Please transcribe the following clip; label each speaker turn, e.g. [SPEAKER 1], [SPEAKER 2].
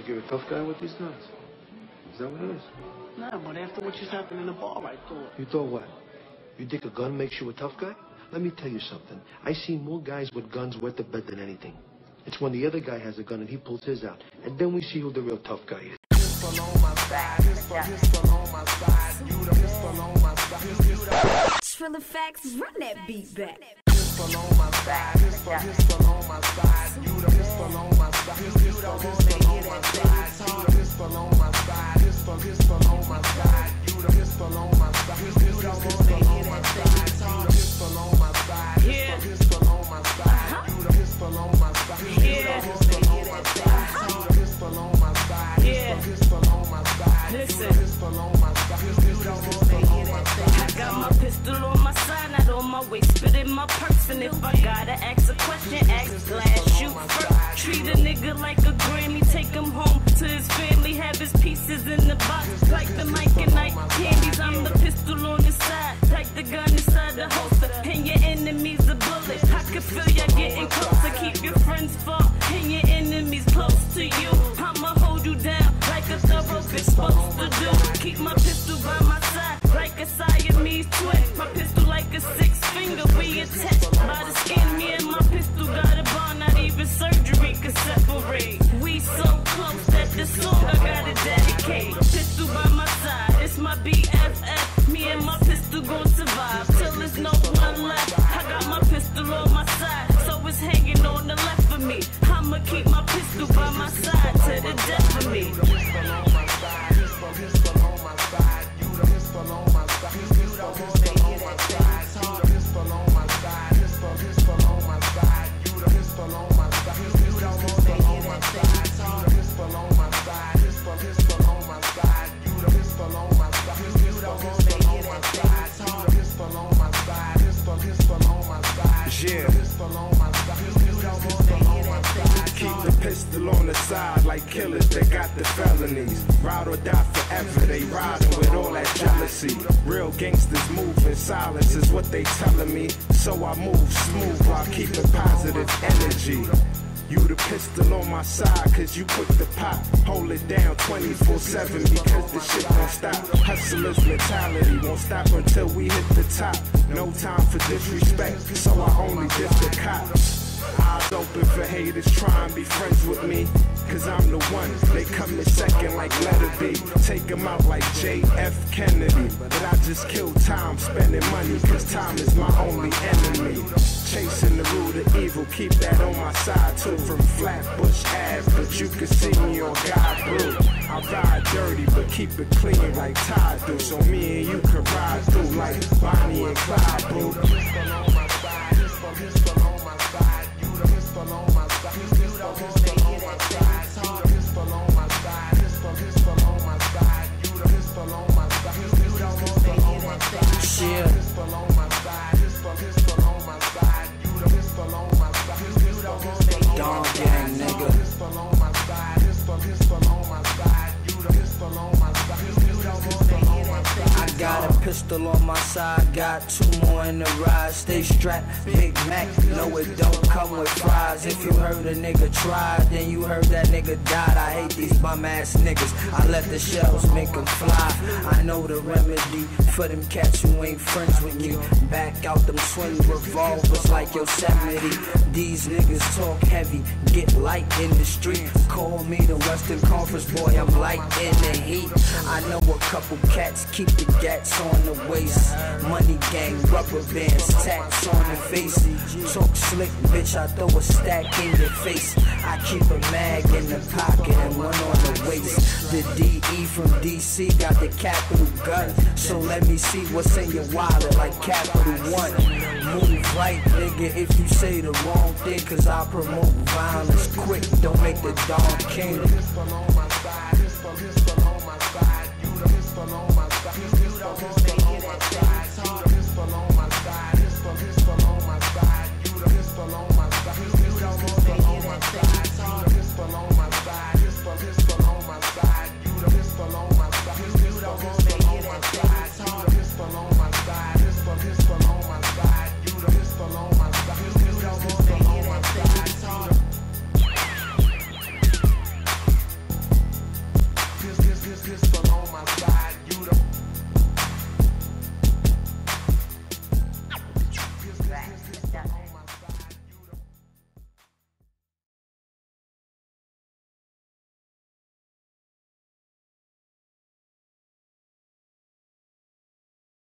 [SPEAKER 1] think you're a tough guy with these guns? Is that what it is?
[SPEAKER 2] Nah, but after what just happened in the bar, I thought.
[SPEAKER 1] You thought what? You think a gun makes you a tough guy? Let me tell you something. I see more guys with guns wet the bed than anything. It's when the other guy has a gun and he pulls his out. And then we see who the real tough guy is. Pistol on my side, pistol on my side. You the pistol on my side.
[SPEAKER 3] Triller Facts, run that beat back.
[SPEAKER 1] Pistol on my side, pistol on my side. You the pistol on my side, pistol on my side. You the pistol on my side, pistol on my side. You the pistol on my side, pistol on my side. You the pistol on my side, pistol on my side. You the pistol on my side, pistol on my side. You the pistol on my side, pistol on my side.
[SPEAKER 4] Listen, I got my pistol on my side, not on my waist, spit in my purse. And if I gotta ask a question, ask glass, shoot first. Treat a nigga like a Grammy, take him home to his family, have his pieces in the box. Like the Mike and Ike candies, I'm the pistol on the side. Like the gun inside the holster, and your enemies a bullet. I can feel ya getting closer, keep your friends far, and your enemies close to you. I'ma hold you down like a thorough bitch supposed to do. Keep my pistol by my side, like a Siamese twin. My pistol like a six finger, we attached by the skin. Me and my pistol got a bond, not even surgery could separate. We so close that the song I gotta dedicate. Pistol by my side, it's my BFF. Me and my pistol gon' survive till there's no one left. I got my pistol on my side, so it's hanging on the left of me. I'ma keep my pistol by my side to the death of me.
[SPEAKER 1] Pistol on my side, pistol on my side. You the pistol on my side, pistol on my side. You the pistol on my side, pistol on my side. You the pistol on my side, pistol on my side. You the pistol on my side, pistol on my side. You the pistol on my side, pistol on my side. You the pistol on my side, pistol on my side.
[SPEAKER 5] Yeah.
[SPEAKER 1] Pistol on my side, pistol on my side.
[SPEAKER 5] Keep the pistol on the side like killers that got the felonies. Ride or die forever, they riding with all that jealousy. Real gangsters move in silence is what they telling me. So I move smooth while keeping positive energy. You the pistol on my side, cause you put the pop. Hold it down 24/7 because the shit don't stop. Hustler's mentality won't stop until we hit the top. No time for disrespect, so I only diss the cops. Eyes open for haters, try and be friends with me. Cause I'm the one, they come in second like letter B. Take them out like JF Kennedy. But I just kill time, spending money, cause time is my only enemy. Chasing the root of evil, keep that on my side too. From Flatbush Ave, but you can see me on God Blue. I ride dirty, but keep it clean like Tide do. So me and you can ride through like Bonnie and Clyde, boo.
[SPEAKER 1] Pistol on my side, pistol on my side. You the pistol on my side, pistol on my side. You the pistol on my side, pistol on my side. You the pistol on my side, pistol on my side. Pistol on my side, pistol on my side. You the pistol on my side, pistol on my side.
[SPEAKER 6] Dog gang, nigga.
[SPEAKER 1] Pistol on my side, pistol on my side. You the pistol on my side, pistol on my side.
[SPEAKER 6] I got a pistol on my side, got two more in the ride. Stay strapped, Big Mac, no it don't come with fries. If you heard a nigga try, then you heard that nigga died. I hate these bum ass niggas, I let the shells make them fly. I know the remedy for them cats who ain't friends with you. Back out them swing revolvers like Yosemite. These niggas talk heavy, get light in the street. Call me the Western Conference boy, I'm light in the heat. I know a couple cats keep the gats on the waist. Money gang, rubber bands, tats on the face. Talk slick, bitch, I throw a stack in your face. I keep a mag in the pocket and one on the waist. The DE from DC got the capital gun, so let me see what's in your wallet like Capital One. Move right, nigga, if you say the wrong thing, cause I promote violence quick, don't make the Don King.
[SPEAKER 1] Pistol on my side, pistol on my side. You the pistol on my side, pistol on my side. You the pistol on my side, pistol on my side. You the pistol on my side, pistol on my side. You the pistol on my side, pistol on my side. You the pistol on my side, pistol on my side. You the pistol on my side, pistol on my side. You the pistol on my side, pistol on my side. pistol